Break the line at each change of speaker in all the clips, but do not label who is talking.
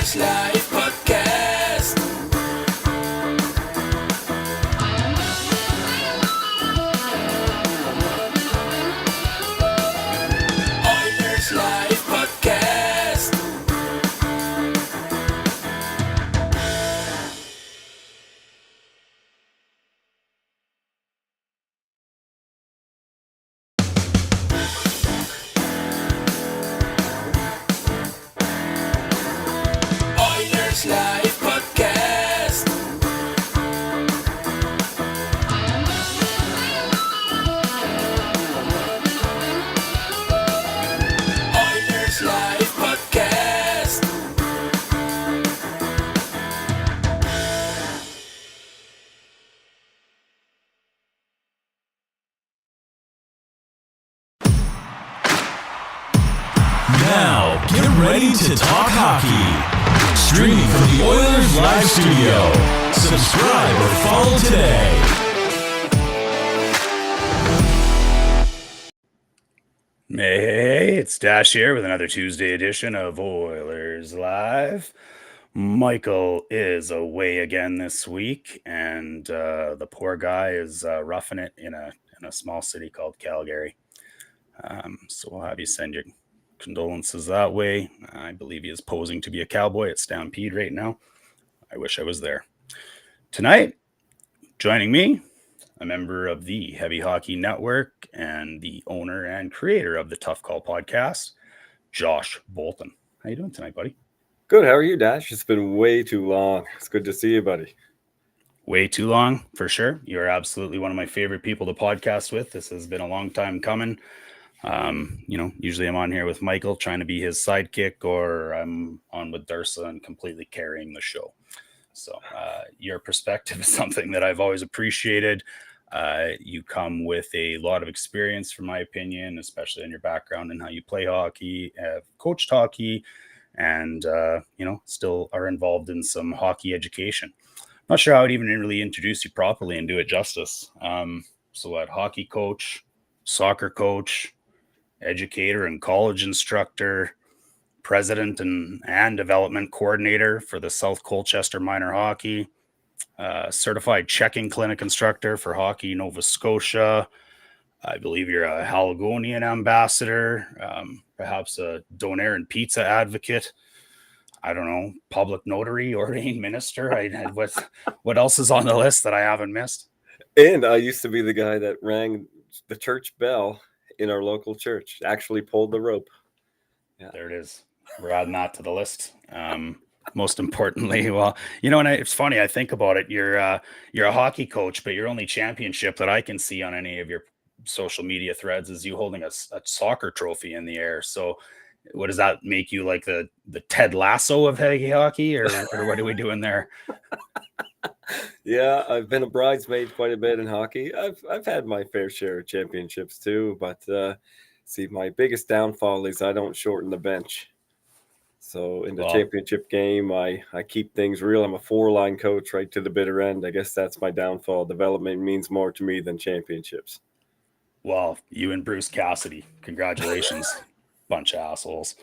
Oilerslive podcast. Oilerslive podcast. Oilerslive podcast. Oilerslive podcast.
Now, get ready to talk hockey. Streaming from the Oilers Live Studio. Subscribe or follow today.
Hey, it's Dash here with another Tuesday edition of Oilers Live. Michael is away again this week, and the poor guy is roughing it in a small city called Calgary. So we'll have you send your condolences that way. I believe he is posing to be a Cowboy at Stampede right now. I wish I was there. Tonight, joining me, a member of the Heavy Hockey Network and the owner and creator of the Tough Call podcast, Josh Boulton. How you doing tonight, buddy?
Good. How are you, Dash? It's been way too long. It's good to see you, buddy.
Way too long, for sure. You're absolutely one of my favorite people to podcast with. This has been a long time coming. Usually I'm on here with Michael trying to be his sidekick, or I'm on with Dursa and completely carrying the show. So your perspective is something that I've always appreciated. You come with a lot of experience, from my opinion, especially in your background and how you play hockey, have coached hockey, and still are involved in some hockey education. Not sure how I'd even really introduce you properly and do it justice. Hockey coach, soccer coach, educator and college instructor, president and development coordinator for the South Colchester Minor Hockey, certified checking clinic instructor for Hockey Nova Scotia. I believe you're a Haligonian ambassador, perhaps a donair and pizza advocate. I don't know, public notary, ordained minister. What else is on the list that I haven't missed?
And I used to be the guy that rang the church bell in our local church, actually pulled the rope.
Yeah. There it is. We're adding that to the list. Most importantly, well, and it's funny, I think about it. You're a hockey coach, but your only championship that I can see on any of your social media threads is you holding a soccer trophy in the air. So what does that make you, like the Ted Lasso of heavy hockey, or what are we doing there?
Yeah, I've been a bridesmaid quite a bit in hockey. I've had my fair share of championships too, but my biggest downfall is I don't shorten the bench. So in the championship game, I keep things real. I'm a 4-line coach right to the bitter end. I guess that's my downfall. Development means more to me than championships.
Well, you and Bruce Cassidy, congratulations. Bunch of assholes.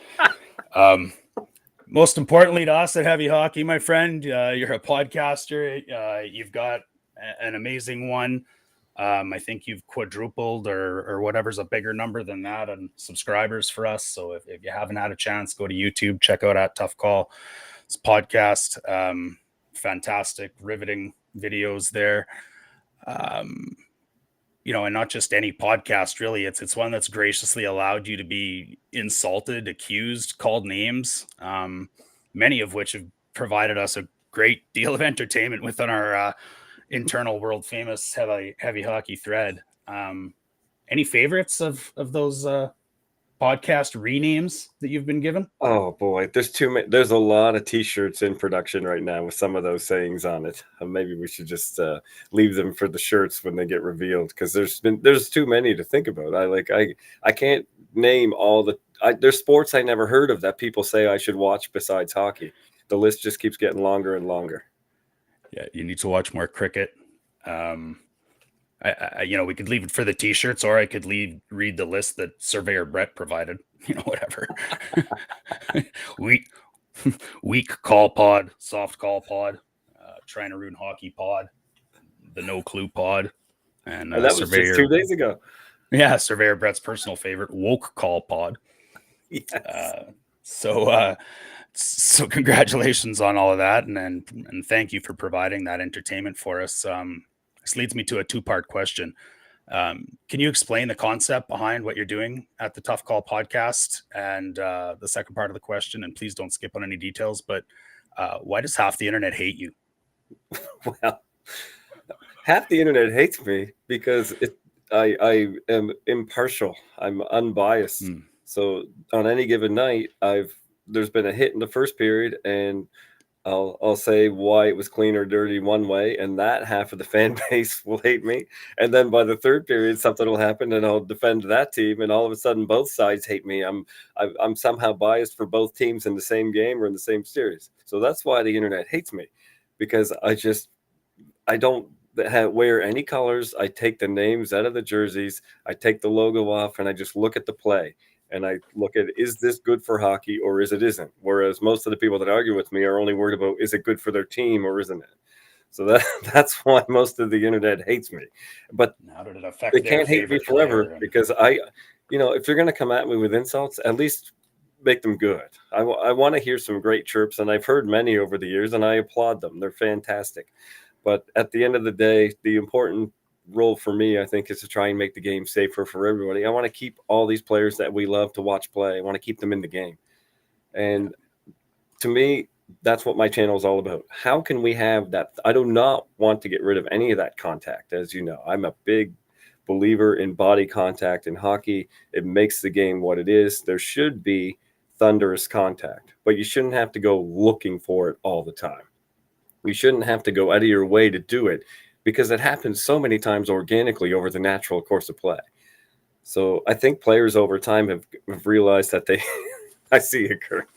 Most importantly to us at Heavy Hockey, my friend, you're a podcaster. You've got an amazing one. I think you've quadrupled or whatever's a bigger number than that on subscribers for us. So if you haven't had a chance, go to YouTube, check out at Tough Call podcast. Fantastic, riveting videos there. And not just any podcast, really. It's one that's graciously allowed you to be insulted, accused, called names, many of which have provided us a great deal of entertainment within our internal world famous heavy hockey thread. Any favorites of those podcast renames that you've been given?
Oh boy, there's too many. There's a lot of t-shirts in production right now with some of those sayings on it. Maybe we should just leave them for the shirts when they get revealed, because there's too many to think about. I can't name all the there's sports I never heard of that people say I should watch besides hockey. The list just keeps getting longer and longer.
Yeah, you need to watch more cricket. We could leave it for the t-shirts, or I could read the list that Surveyor Brett provided. Whatever. Weak call pod, soft call pod, trying to ruin hockey pod, the no clue pod, and
And that was just 2 days ago.
Yeah, Surveyor Brett's personal favorite, woke call pod.
Yes.
So congratulations on all of that, and thank you for providing that entertainment for us. This leads me to a two-part question. Can you explain the concept behind what you're doing at the Tough Call podcast? And the second part of the question, and please don't skip on any details, but why does half the internet hate you?
Well, half the internet hates me because I am impartial. I'm unbiased. So on any given night, there's been a hit in the first period, and I'll say why it was clean or dirty one way, and that half of the fan base will hate me. And then by the third period, something will happen, and I'll defend that team, and all of a sudden, both sides hate me. I'm somehow biased for both teams in the same game or in the same series. So that's why the internet hates me, because I don't wear any colors. I take the names out of the jerseys. I take the logo off, and I just look at the play. And I look at, is this good for hockey or is it isn't? Whereas most of the people that argue with me are only worried about, is it good for their team or isn't it? So that's why most of the internet hates me. But
how did it affect?
They can't hate me forever because if you're going to come at me with insults, at least make them good. I want to hear some great chirps, and I've heard many over the years, and I applaud them. They're fantastic. But at the end of the day, the important role for me, I think, is to try and make the game safer for everybody. I want to keep all these players that we love to watch play. I want to keep them in the game. And to me, that's what my channel is all about. How can we have that? I do not want to get rid of any of that contact. As you know, I'm a big believer in body contact in hockey. It makes the game what it is. There should be thunderous contact, but you shouldn't have to go looking for it all the time. You shouldn't have to go out of your way to do it, because it happens so many times organically over the natural course of play. So I think players over time have realized that I see it, Kirk,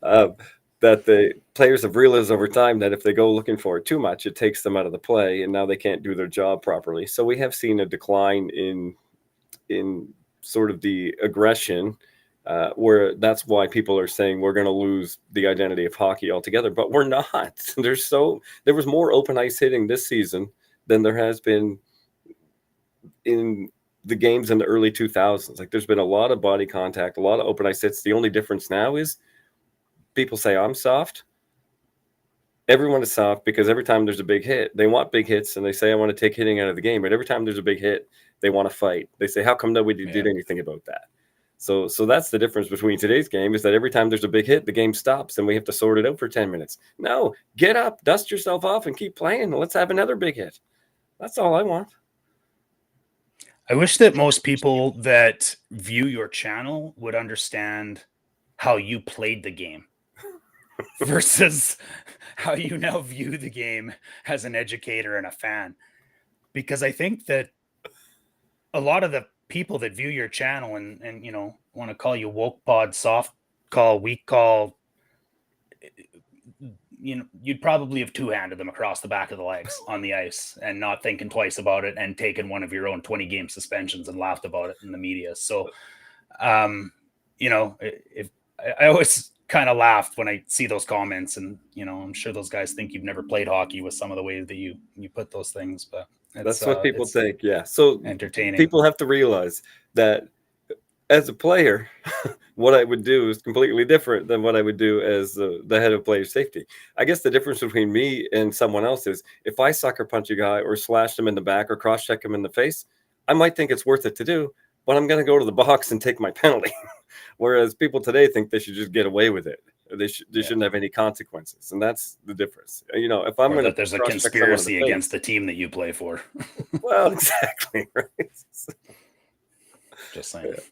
that the players have realized over time that if they go looking for it too much, it takes them out of the play, and now they can't do their job properly. So we have seen a decline in sort of the aggression, where that's why people are saying we're going to lose the identity of hockey altogether, but we're not. There was more open ice hitting this season than there has been in the games in the early 2000s. Like, there's been a lot of body contact, a lot of open ice hits. The only difference now is people say I'm soft. Everyone is soft because every time there's a big hit, they want big hits, and they say I want to take hitting out of the game. But every time there's a big hit, they want to fight. They say, how come nobody did anything about that? So that's the difference between today's game, is that every time there's a big hit, the game stops and we have to sort it out for 10 minutes. No, get up, dust yourself off, and keep playing. Let's have another big hit. That's all I want.
I wish that most people that view your channel would understand how you played the game versus how you now view the game as an educator and a fan. Because I think that a lot of the people that view your channel and want to call you woke pod, soft call, weak call, you'd probably have two-handed them across the back of the legs on the ice and not thinking twice about it and taken one of your own 20-game suspensions and laughed about it in the media. So, if I always kind of laughed when I see those comments, and I'm sure those guys think you've never played hockey with some of the ways that you put those things, but
that's what people think. Yeah. So
entertaining.
People have to realize that as a player, what I would do is completely different than what I would do as the head of player safety. I guess the difference between me and someone else is if I sucker punch a guy or slash him in the back or cross check him in the face, I might think it's worth it to do, but I'm going to go to the box and take my penalty. Whereas people today think they should just get away with it. They shouldn't have any consequences, and that's the difference. If I'm going to,
there's a conspiracy against the team that you play for.
Well, exactly right.
Just saying. Yeah.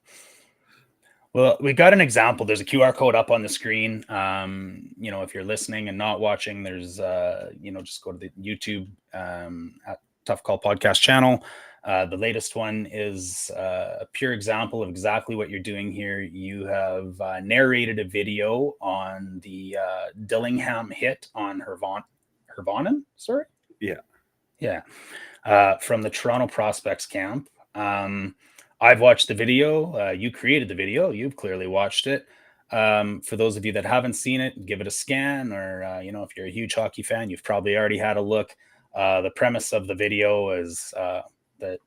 Well, we got an example. There's a QR code up on the screen. If you're listening and not watching, there's just go to the YouTube at Tough Call Podcast channel. The latest one is a pure example of exactly what you're doing here. You have narrated a video on the Dillingham hit on Hervonen, sorry? Yeah. From the Toronto Prospects camp. I've watched the video. You created the video. You've clearly watched it. For those of you that haven't seen it, give it a scan, or if you're a huge hockey fan, you've probably already had a look. The premise of the video is that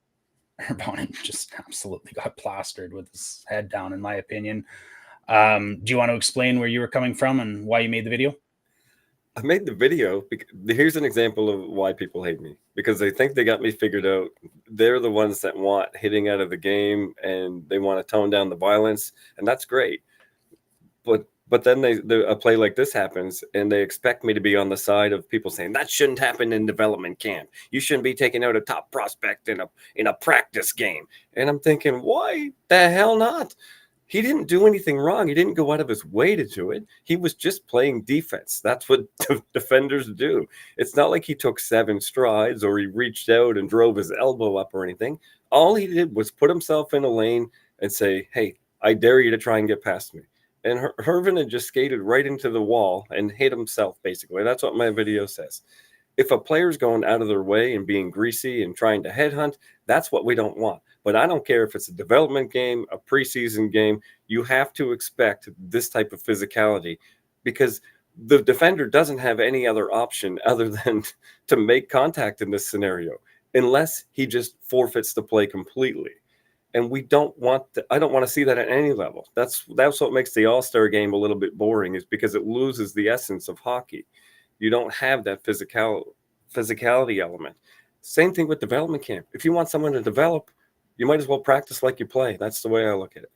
Herbonen just absolutely got plastered with his head down, in my opinion. Do you want to explain where you were coming from and why you made the video?
I made the video because here's an example of why people hate me, because they think they got me figured out. They're the ones that want hitting out of the game and they want to tone down the violence, and that's great. But then a play like this happens and they expect me to be on the side of people saying that shouldn't happen in development camp. You shouldn't be taking out a top prospect in a practice game. And I'm thinking, why the hell not? He didn't do anything wrong. He didn't go out of his way to do it. He was just playing defense. That's what defenders do. It's not like he took 7 strides or he reached out and drove his elbow up or anything. All he did was put himself in a lane and say, hey, I dare you to try and get past me. And Hervin just skated right into the wall and hit himself, basically. That's what my video says. If a player's going out of their way and being greasy and trying to headhunt, that's what we don't want. But I don't care if it's a development game, a preseason game, you have to expect this type of physicality, because the defender doesn't have any other option other than to make contact in this scenario, unless he just forfeits the play completely. And I don't want to see that at any level. That's what makes the All-Star game a little bit boring, is because it loses the essence of hockey. You don't have that physicality element. Same thing with development camp. If you want someone to develop, you might as well practice like you play. That's the way I look at it.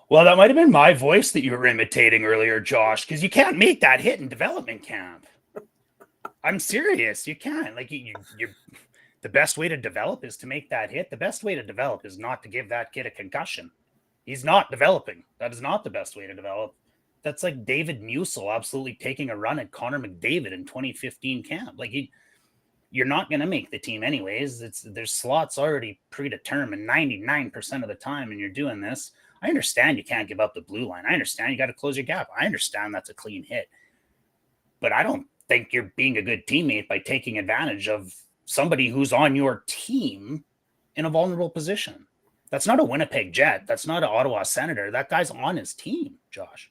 Well, that might have been my voice that you were imitating earlier, Josh, because you can't make that hit in development camp. I'm serious. You can't. Like, you're the best way to develop is to make that hit. The best way to develop is not to give that kid a concussion. He's not developing. That is not the best way to develop. That's like David Musil absolutely taking a run at Connor McDavid in 2015 camp. Like, you're not going to make the team anyways. There's slots already predetermined 99% of the time, and you're doing this. I understand you can't give up the blue line. I understand you got to close your gap. I understand that's a clean hit. But I don't think you're being a good teammate by taking advantage of somebody who's on your team in a vulnerable position. That's not a Winnipeg Jet. That's not an Ottawa Senator. That guy's on his team, Josh.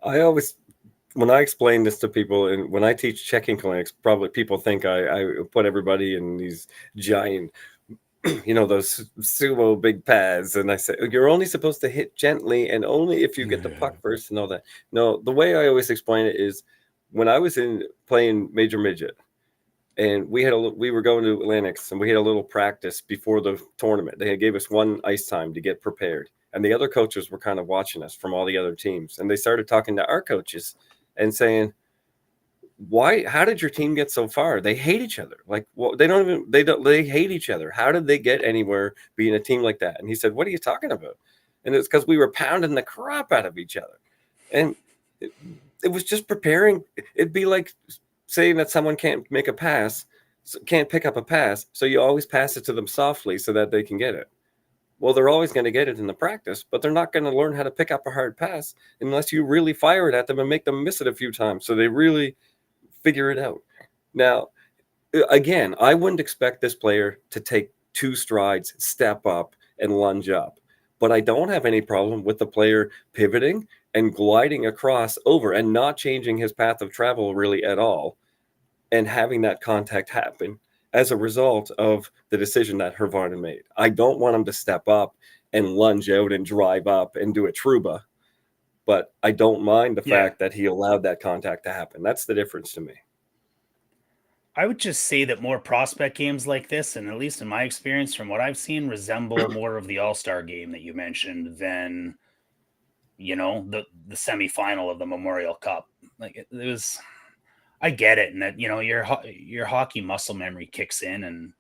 When I explain this to people, and when I teach checking clinics, probably people think I put everybody in these giant, those sumo big pads. And I say, you're only supposed to hit gently and only if you get the puck first and all that. No, the way I always explain it is, when I was playing Major Midget, and we were going to Atlantics, and we had a little practice before the tournament. They gave us one ice time to get prepared. And the other coaches were kind of watching us from all the other teams. And they started talking to our coaches and saying, how did your team get so far? They hate each other. Like, well, they hate each other. How did they get anywhere being a team like that? And he said, what are you talking about? And it's because we were pounding the crap out of each other. And it was just preparing. It'd be like saying that someone can't make a pass, can't pick up a pass, so you always pass it to them softly so that they can get it. Well, they're always going to get it in the practice, but they're not going to learn how to pick up a hard pass unless you really fire it at them and make them miss it a few times, so they really figure it out. Now, again, I wouldn't expect this player to take 2 strides, step up, and lunge up. But I don't have any problem with the player pivoting and gliding across over and not changing his path of travel really at all, and having that contact happen as a result of the decision that Hervarnen made. I don't want him to step up and lunge out and drive up and do a Trouba, but I don't mind the fact that he allowed that contact to happen. That's the difference to me.
I would just say that more prospect games like this, and at least in my experience from what I've seen, resemble more of the All-Star game that you mentioned than, the semifinal of the Memorial Cup. Like, it was, I get it. And that, your hockey muscle memory kicks in, and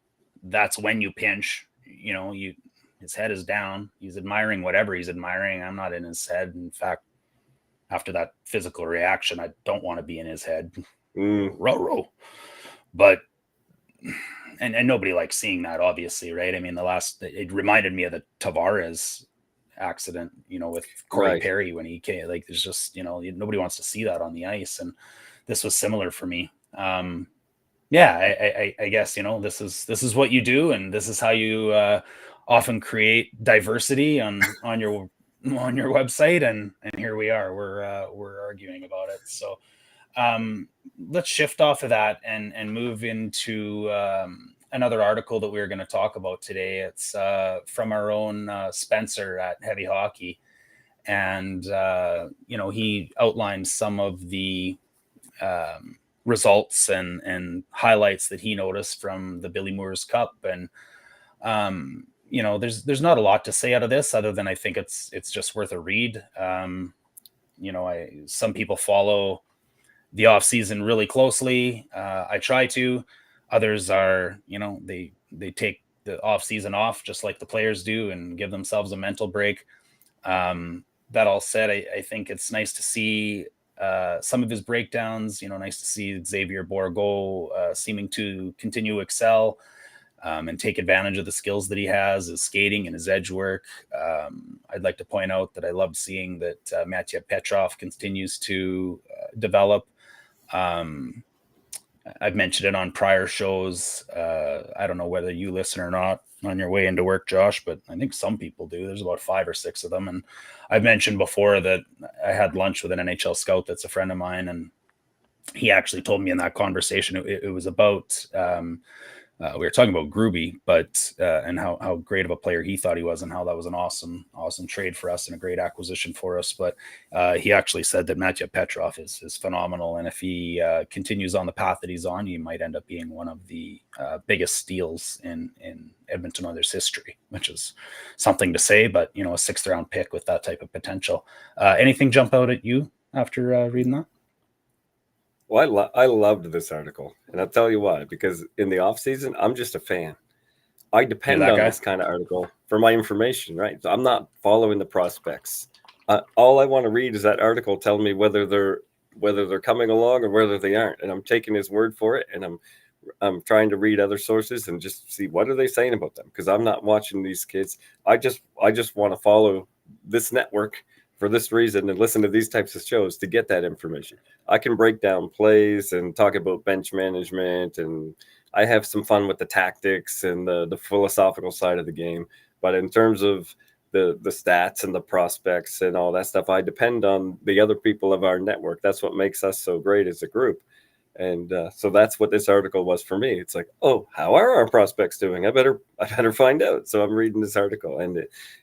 that's when you pinch, his head is down. He's admiring whatever he's admiring. I'm not in his head. In fact, after that physical reaction, I don't want to be in his head. Row. But, and nobody likes seeing that, obviously, right? I mean, it reminded me of the Tavares accident, with Corey Perry when he came. Like, there's just, nobody wants to see that on the ice. And this was similar for me. I guess, this is what you do, and this is how you often create diversity on your on your website, and here we are. We're arguing about it. So let's shift off of that and move into another article that we're going to talk about today. It's from our own Spencer at Heavy Hockey, and he outlined some of the results and highlights that he noticed from the Billy Moore's Cup. And there's not a lot to say out of this other than I think it's just worth a read. Some people follow the offseason really closely. I try to. Others are, they take the offseason off just like the players do and give themselves a mental break. That all said, I think it's nice to see some of his breakdowns. Nice to see Xavier Bourgault seeming to continue to excel and take advantage of the skills that he has, his skating and his edge work. I'd like to point out that I loved seeing that Matya Petrov continues to develop. I've mentioned it on prior shows. I don't know whether you listen or not on your way into work, Josh, but I think some people do. There's about 5 or 6 of them. And I've mentioned before that I had lunch with an NHL scout that's a friend of mine, and he actually told me in that conversation it was about we were talking about Gruby, but and how great of a player he thought he was, and how that was an awesome trade for us and a great acquisition for us. But he actually said that Matya Petrov is phenomenal, and if he continues on the path that he's on, he might end up being one of the biggest steals in Edmonton Oilers history, which is something to say. But a 6th round pick with that type of potential. Anything jump out at you after reading that?
Well, I loved this article, and I'll tell you why. Because in the off season, I'm just a fan. I depend on this kind of article for my information, right? So I'm not following the prospects. All I want to read is that article telling me whether they're coming along or whether they aren't, and I'm taking his word for it. And I'm trying to read other sources and just see what are they saying about them, because I'm not watching these kids. I just want to follow this network for this reason and listen to these types of shows to get that information. I can break down plays and talk about bench management, and I have some fun with the tactics and the philosophical side of the game. But in terms of the stats and the prospects and all that stuff, I depend on the other people of our network. That's what makes us so great as a group. And so that's what this article was for me. It's like, oh, how are our prospects doing? I better find out. So I'm reading this article, and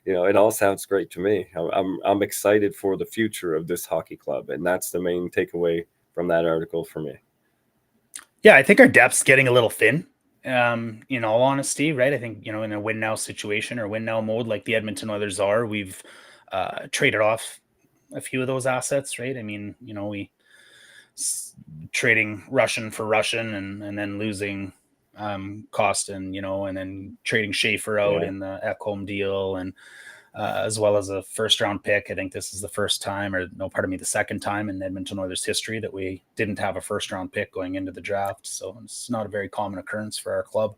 it all sounds great to me. I'm excited for the future of this hockey club, and that's the main takeaway from that article for me.
Yeah, I think our depth's getting a little thin. In all honesty, right? I think in a win now situation or win now mode like the Edmonton Oilers are, we've traded off a few of those assets, right? I mean, we trading Russian for Russian and then losing Costin, and then trading Schaefer out in the Ekholm deal, and as well as a 1st round pick. I think this is the the second time in Edmonton Oilers history that we didn't have a 1st round pick going into the draft. So it's not a very common occurrence for our club.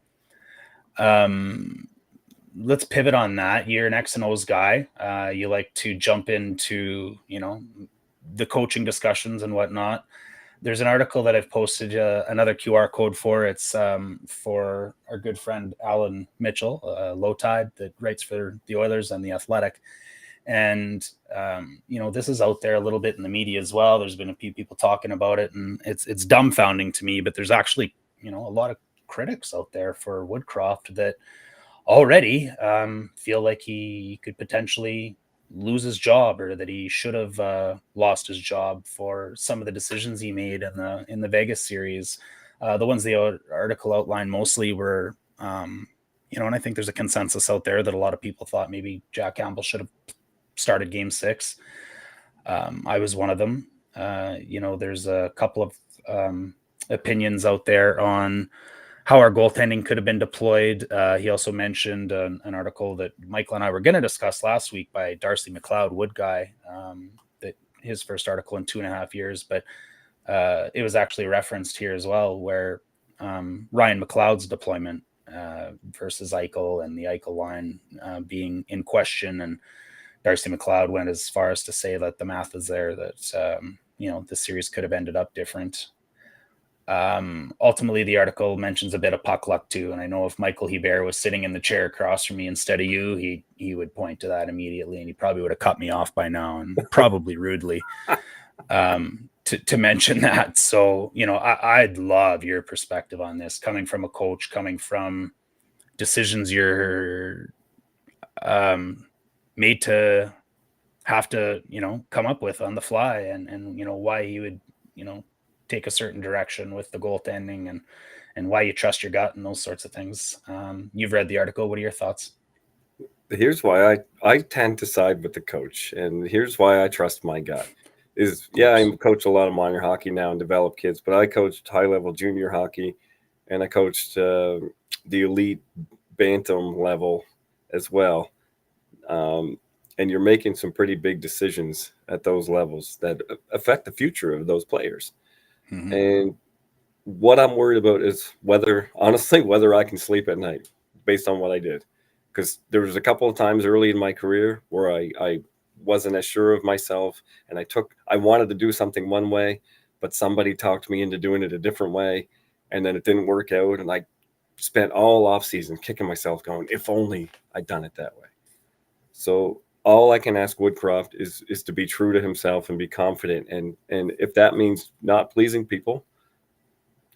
Let's pivot on that. You're an X and O's guy. You like to jump into, the coaching discussions and whatnot. There's an article that I've posted another QR code for. It's for our good friend Alan Mitchell, Low Tide, that writes for the Oilers and the Athletic. And this is out there a little bit in the media as well. There's been a few people talking about it, and it's dumbfounding to me. But there's actually a lot of critics out there for Woodcroft that already feel like he could potentially lose his job, or that he should have lost his job for some of the decisions he made in the Vegas series. The ones the article outlined mostly were, and I think there's a consensus out there that a lot of people thought maybe Jack Campbell should have started Game 6. I was one of them. There's a couple of opinions out there on how our goaltending could have been deployed. He also mentioned an article that Michael and I were going to discuss last week by Darcy McLeod, Wood Guy, that his first article in 2.5 years, but it was actually referenced here as well, where Ryan McLeod's deployment versus Eichel and the Eichel line being in question. And Darcy McLeod went as far as to say that the math is there, that, the series could have ended up different. Ultimately, the article mentions a bit of puck luck too, and I know if Michael Hebert was sitting in the chair across from me instead of you, he would point to that immediately, and he probably would have cut me off by now, and probably rudely, to mention that. So, I'd love your perspective on this, coming from a coach, coming from decisions you're made to have to, come up with on the fly, and why he would, take a certain direction with the goaltending, and why you trust your gut and those sorts of things. You've read the article. What are your thoughts?
Here's why I tend to side with the coach, and here's why I trust my gut. I coach a lot of minor hockey now and develop kids, but I coached high level junior hockey, and I coached the elite bantam level as well. And you're making some pretty big decisions at those levels that affect the future of those players. Mm-hmm. And what I'm worried about is whether I can sleep at night based on what I did. Because there was a couple of times early in my career where I wasn't as sure of myself, and I wanted to do something one way, but somebody talked me into doing it a different way, and then it didn't work out, and I spent all offseason kicking myself going, if only I'd done it that way. So all I can ask Woodcroft is to be true to himself and be confident, and if that means not pleasing people,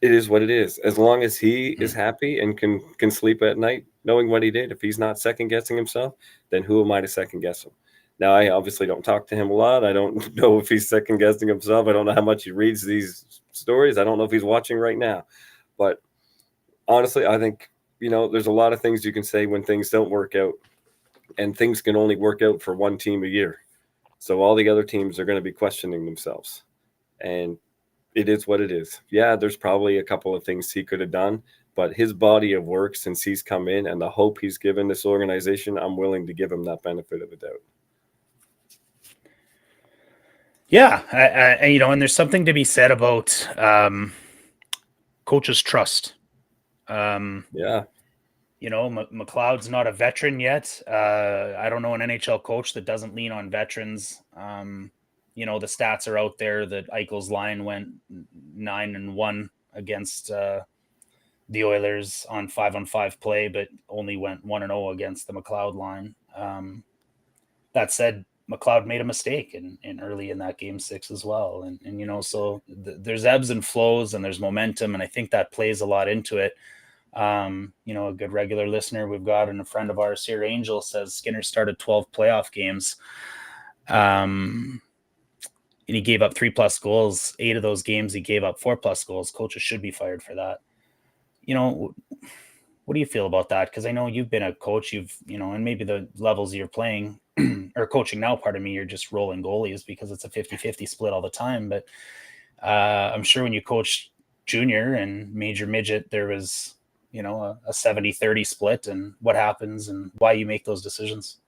it is what it is. As long as he is happy and can sleep at night knowing what he did, if he's not second guessing himself, then who am I to second guess him? Now, I obviously don't talk to him a lot. I don't know if he's second guessing himself. I don't know how much he reads these stories. I don't know if he's watching right now. But honestly, I think, there's a lot of things you can say when things don't work out, and things can only work out for one team a year. So all the other teams are going to be questioning themselves. And it is what it is. Yeah, there's probably a couple of things he could have done, but his body of work since he's come in and the hope he's given this organization, I'm willing to give him that benefit of the doubt.
Yeah, and there's something to be said about coaches' trust. McLeod's not a veteran yet. I don't know an NHL coach that doesn't lean on veterans. The stats are out there that Eichel's line went 9-1 against the Oilers on 5-on-5 play, but only went 1-0 against the McLeod line. That said, McLeod made a mistake in early in that game 6 as well. And so there's ebbs and flows and there's momentum. And I think that plays a lot into it. A good regular listener we've got and a friend of ours here, Angel, says Skinner started 12 playoff games. And he gave up 3+ goals. 8 of those games, he gave up 4+ goals. Coaches should be fired for that. What do you feel about that? Because I know you've been a coach, and maybe the levels you're playing or coaching now, pardon me, you're just rolling goalies because it's a 50-50 split all the time. But I'm sure when you coached junior and major midget, there was, a 70-30 split, and what happens and why you make those decisions.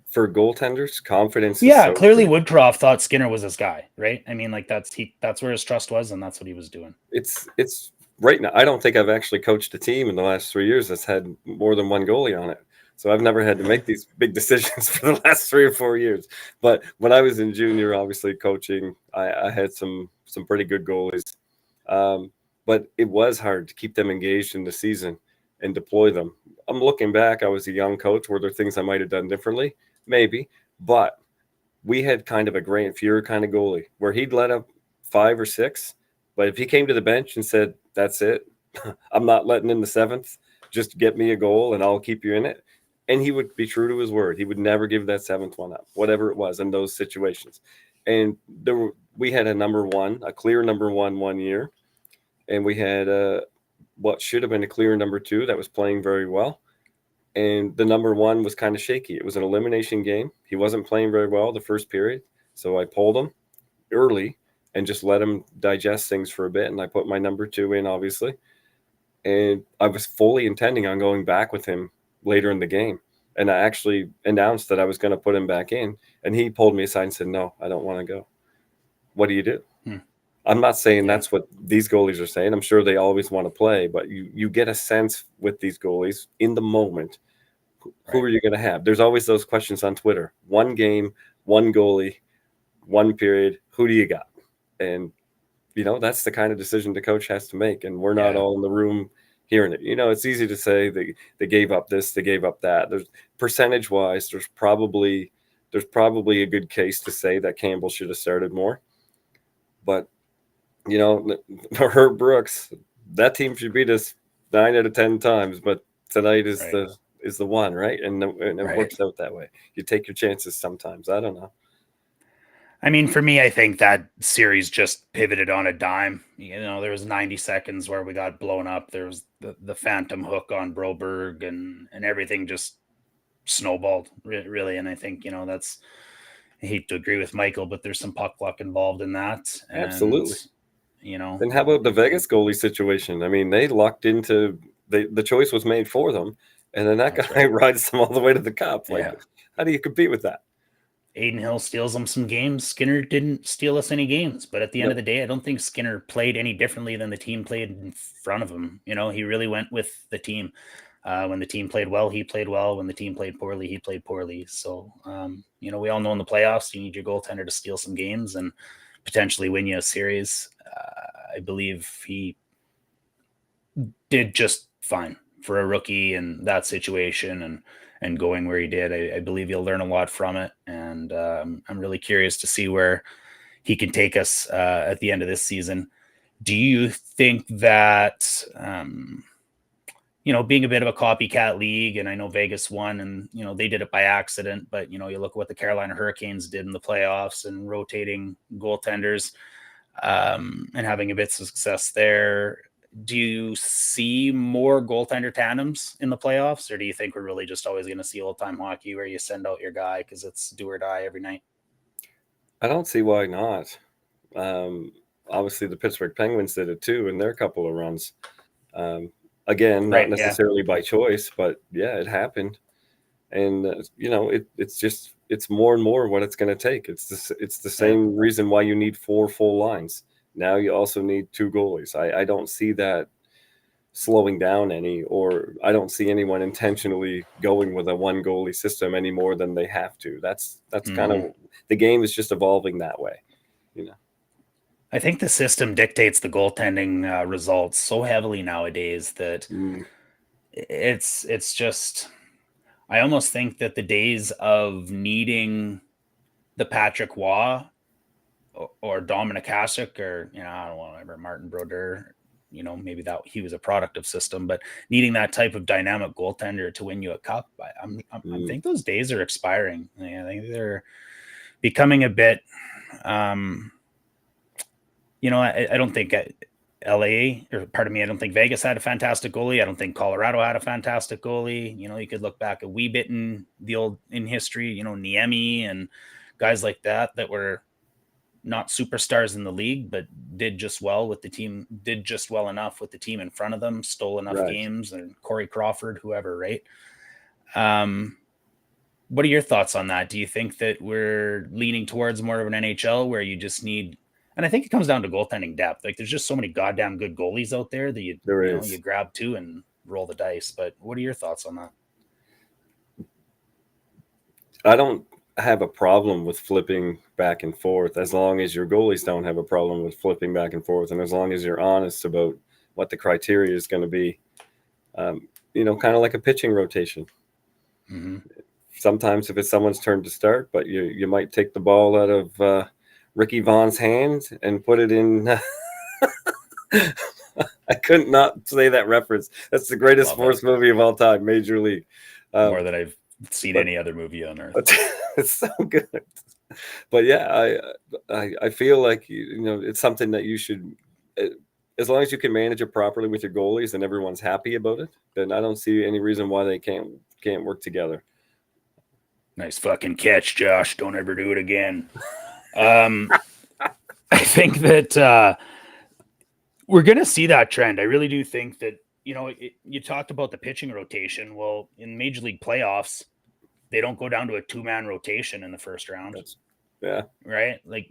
For goaltenders, confidence.
Yeah, clearly Woodcroft thought Skinner was his guy, right? I mean, that's where his trust was, and that's what he was doing.
It's right now. I don't think I've actually coached a team in the last 3 years that's had more than one goalie on it. So I've never had to make these big decisions for the last 3 or 4 years. But when I was in junior, obviously coaching, I had some pretty good goalies. But it was hard to keep them engaged in the season and deploy them. I'm looking back, I was a young coach. Were there things I might have done differently? Maybe. But we had kind of a Grant Fuhrer kind of goalie where he'd let up 5 or 6. But if he came to the bench and said, that's it, I'm not letting in the 7th, just get me a goal and I'll keep you in it. And he would be true to his word. He would never give that 7th one up, whatever it was in those situations. And we had a clear number 1 year. And we had what should have been a clear number 2 that was playing very well. And the number 1 was kind of shaky. It was an elimination game. He wasn't playing very well the first period. So I pulled him early and just let him digest things for a bit. And I put my number 2 in, obviously. And I was fully intending on going back with him later in the game. And I actually announced that I was going to put him back in. And he pulled me aside and said, no, I don't want to go. What do you do? I'm not saying that's what these goalies are saying. I'm sure they always want to play, but you get a sense with these goalies in the moment. Who are you going to have? There's always those questions on Twitter. 1 game, 1 goalie, 1 period. Who do you got? And that's the kind of decision the coach has to make, and we're not
Yeah.
all in the room hearing it. It's easy to say they gave up this, they gave up that. There's percentage wise, there's probably a good case to say that Campbell should have started more. But Herb Brooks, that team should beat us 9 out of 10 times, but tonight is
Right.
the one, right? And it
Right.
works out that way. You take your chances sometimes. I don't know.
I mean, for me, I think that series just pivoted on a dime. There was 90 seconds where we got blown up. There was the phantom hook on Broberg, and everything just snowballed, really. And I think, that's, I hate to agree with Michael, but there's some puck luck involved in that. And,
Absolutely. And how about the Vegas goalie situation? I mean, they lucked into the choice was made for them, and then that guy rides them all the way to the cup. Like, how do you compete with that?
Aiden Hill steals them some games. Skinner didn't steal us any games, but at the end of the day, I don't think Skinner played any differently than the team played in front of him. He really went with the team. When the team played well, he played well. When the team played poorly, he played poorly. So, we all know in the playoffs, you need your goaltender to steal some games and potentially win you a series. I believe he did just fine for a rookie in that situation, and going where he did. I believe he'll learn a lot from it, and I'm really curious to see where he can take us at the end of this season. Do you think that, being a bit of a copycat league, and I know Vegas won, and, they did it by accident, but, you look at what the Carolina Hurricanes did in the playoffs and rotating goaltenders and having a bit of success there. Do you see more goaltender tandems in the playoffs, or do you think we're really just always going to see old time hockey where you send out your guy because it's do or die every night?
I don't see why not. Obviously, the Pittsburgh Penguins did it too in their couple of runs. Again, not necessarily by choice, but it happened. And it's more and more what it's going to take. It's the same reason why you need 4 full lines. Now you also need 2 goalies. I don't see that slowing down any, or I don't see anyone intentionally going with a 1 goalie system any more than they have to. That's kind of, the game is just evolving that way.
I think the system dictates the goaltending results so heavily nowadays that it's just, I almost think that the days of needing the Patrick Waugh or Dominic Hasek, or, I don't want to remember Martin Brodeur, maybe that he was a product of system, but needing that type of dynamic goaltender to win you a cup, I think those days are expiring. I think they're becoming a bit, I don't think I don't think Vegas had a fantastic goalie. I don't think Colorado had a fantastic goalie. You could look back at Weebit in history, Niemi and guys like that were not superstars in the league, but did just well with the team, did just well enough with the team in front of them, stole enough games, and Corey Crawford, whoever, right? What are your thoughts on that? Do you think that we're leaning towards more of an NHL where you just need, and I think it comes down to goaltending depth. Like, there's just so many goddamn good goalies out there that you grab 2 and roll the dice. But what are your thoughts on that?
I don't have a problem with flipping back and forth, as long as your goalies don't have a problem with flipping back and forth, and as long as you're honest about what the criteria is going to be. Kind of like a pitching rotation. Sometimes if it's someone's turn to start, but you might take the ball out of Ricky Vaughn's hand and put it in. I couldn't not say that reference. That's the greatest sports movie of all time, Major League.
More than I've seen any other movie on earth.
It's so good. But I feel like it's something that you should, as long as you can manage it properly with your goalies and everyone's happy about it, then I don't see any reason why they can't work together.
Nice fucking catch, Josh. Don't ever do it again. I think that we're going to see that trend. I really do think that, you talked about the pitching rotation. Well, in Major League playoffs, they don't go down to a 2-man rotation in the first round. Right? Like,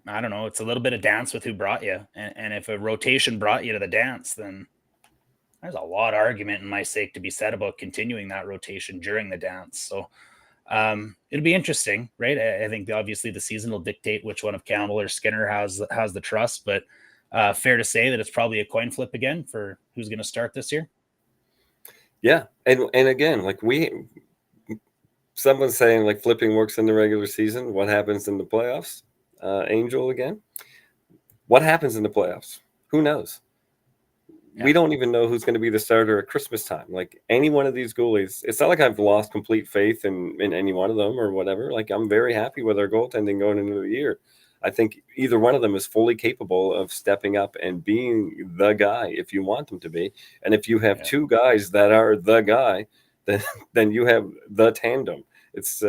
I don't know. It's a little bit of dance with who brought you. And if a rotation brought you to the dance, then there's a lot of argument in my sake to be said about continuing that rotation during the dance. So It'll be interesting, right? I think obviously the season will dictate which one of Campbell or Skinner has the trust, but fair to say that it's probably a coin flip again for who's going to start this year.
Yeah, and again, like someone's saying like flipping works in the regular season. What happens in the playoffs? Angel again. What happens in the playoffs? Who knows?
Yeah.
We don't even know who's going to be the starter at Christmas time. Like any one of these goalies, it's not like I've lost complete faith in any one of them or whatever. Like I'm very happy with our goaltending going into the year. I think either one of them is fully capable of stepping up and being the guy if you want them to be. And if you have two guys that are the guy, then you have the tandem. It's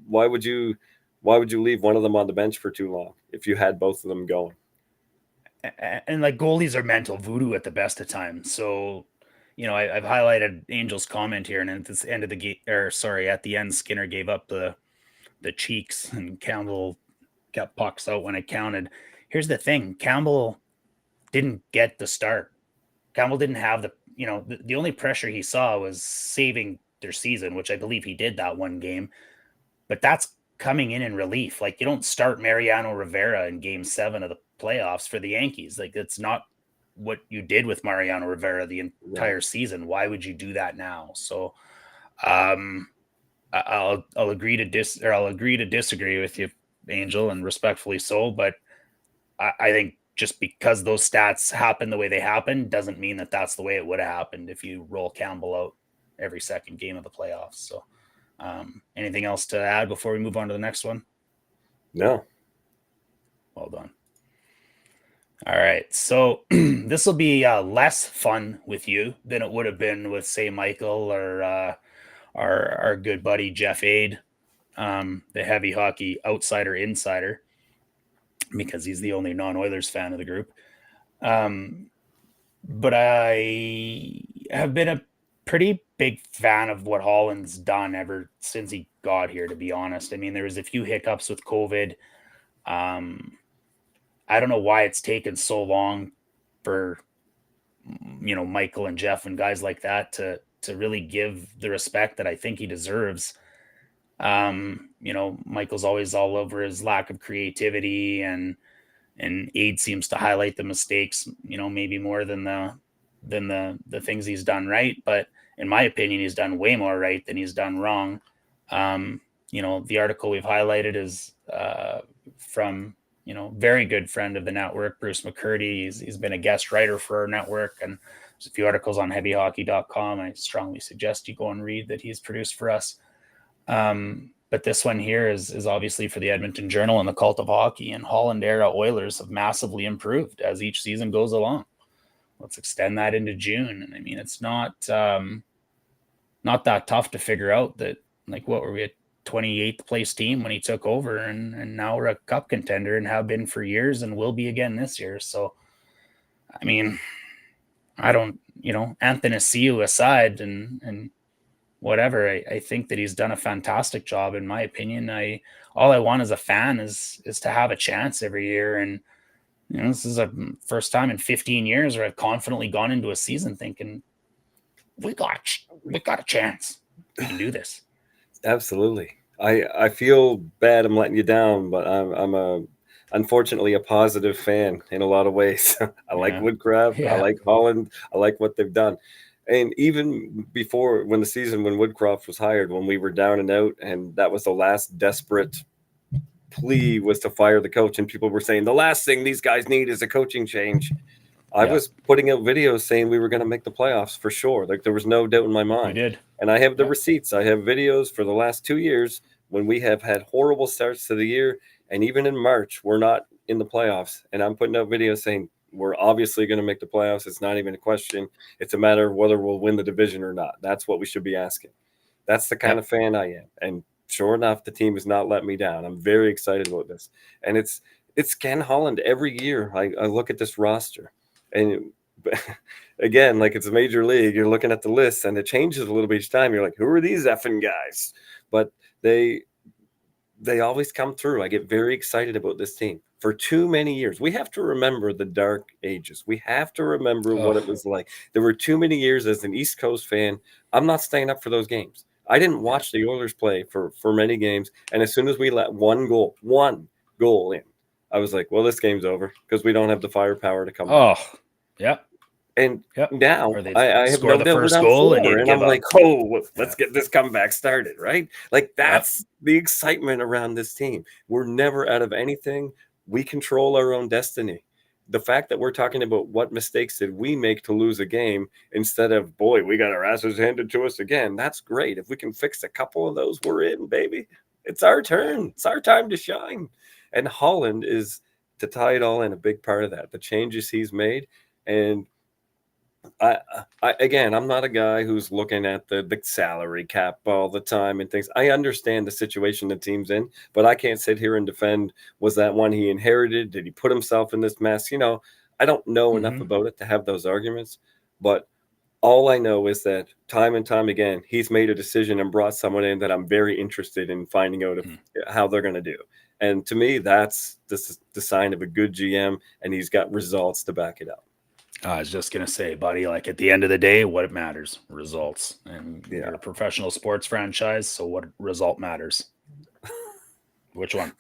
why would you leave one of them on the bench for too long if you had both of them going?
And like goalies are mental voodoo at the best of times. So, I've highlighted Angel's comment here, and at the end of the game, at the end, Skinner gave up the cheeks, and Campbell got pucks out when it counted. Here's the thing: Campbell didn't get the start. Campbell didn't have the only pressure he saw was saving their season, which I believe he did that one game. But that's coming in relief. Like you don't start Mariano Rivera in Game 7 of the playoffs for the Yankees. Like it's not what you did with Mariano Rivera the entire season. Why would you do that now? So, I'll agree to disagree with you, Angel, and respectfully so. But I think just because those stats happen the way they happen doesn't mean that that's the way it would have happened if you roll Campbell out every second game of the playoffs. So, anything else to add before we move on to the next one?
No.
Well done. All right. So this will be less fun with you than it would have been with, say, Michael or our good buddy Jeff Aid, the heavy hockey outsider insider, because he's the only non-Oilers fan of the group. But I have been a pretty big fan of what Holland's done ever since he got here, to be honest. I mean, there was a few hiccups with COVID. I don't know why it's taken so long for, Michael and Jeff and guys like that to really give the respect that I think he deserves. Michael's always all over his lack of creativity, and Aid seems to highlight the mistakes, maybe more than the things he's done right. But in my opinion, he's done way more right than he's done wrong. The article we've highlighted is from, very good friend of the network, Bruce McCurdy. He's been a guest writer for our network, and there's a few articles on heavyhockey.com. I strongly suggest you go and read that he's produced for us. But this one here is obviously for the Edmonton Journal and the Cult of Hockey, and Holland era Oilers have massively improved as each season goes along. Let's extend that into June. And I mean, it's not that tough to figure out that, like, what were we, a 28th place team when he took over, and now we're a cup contender and have been for years and will be again this year. So, I mean, I don't, Athanasiou aside and whatever, I think that he's done a fantastic job, in my opinion. All I want as a fan is to have a chance every year. And, this is a first time in 15 years where I've confidently gone into a season thinking, we got a chance. We can do this.
Absolutely. I feel bad I'm letting you down, but I'm unfortunately a positive fan in a lot of ways. I like Woodcraft. Yeah. I like Holland. I like what they've done. And even before, when Woodcroft was hired, when we were down and out, and that was the last desperate plea was to fire the coach, and people were saying the last thing these guys need is a coaching change. I was putting out videos saying we were going to make the playoffs for sure. Like there was no doubt in my mind.
We did.
And I have the receipts. I have videos for the last 2 years when we have had horrible starts to the year. And even in March, we're not in the playoffs. And I'm putting out videos saying we're obviously going to make the playoffs. It's not even a question. It's a matter of whether we'll win the division or not. That's what we should be asking. That's the kind of fan I am. And sure enough, the team has not let me down. I'm very excited about this. And it's Ken Holland every year. I look at this roster. And again, like it's a major league, you're looking at the list and it changes a little bit each time. You're like, who are these effing guys? But they always come through. I get very excited about this team. For too many years, we have to remember the dark ages. We have to remember what it was like. There were too many years as an East Coast fan. I'm not staying up for those games. I didn't watch the Oilers play for many games, and as soon as we let one goal in, I was like, well, this game's over because we don't have the firepower to come back.
Oh, yeah.
And
Yep.
now
Or they'd
I have
score
no
the
doubt we're
first
down
goal and
4,
you'd
and
give
I'm
up.
like, oh, let's get this comeback started, right? Like that's the excitement around this team. We're never out of anything. We control our own destiny. The fact that we're talking about what mistakes did we make to lose a game instead of, boy, we got our asses handed to us again. That's great. If we can fix a couple of those, we're in, baby. It's our turn. It's our time to shine. And Holland is, to tie it all in, a big part of that. The changes he's made. And again, I'm not a guy who's looking at the salary cap all the time and things. I understand the situation the team's in, but I can't sit here and defend, was that one he inherited? Did he put himself in this mess? I don't know enough about it to have those arguments, but all I know is that time and time again, he's made a decision and brought someone in that I'm very interested in finding out how they're going to do. And to me, that's the sign of a good GM, and he's got results to back it up.
I was just going to say, buddy, like at the end of the day, what matters? Results. And you're a professional sports franchise, so what result matters? Which one?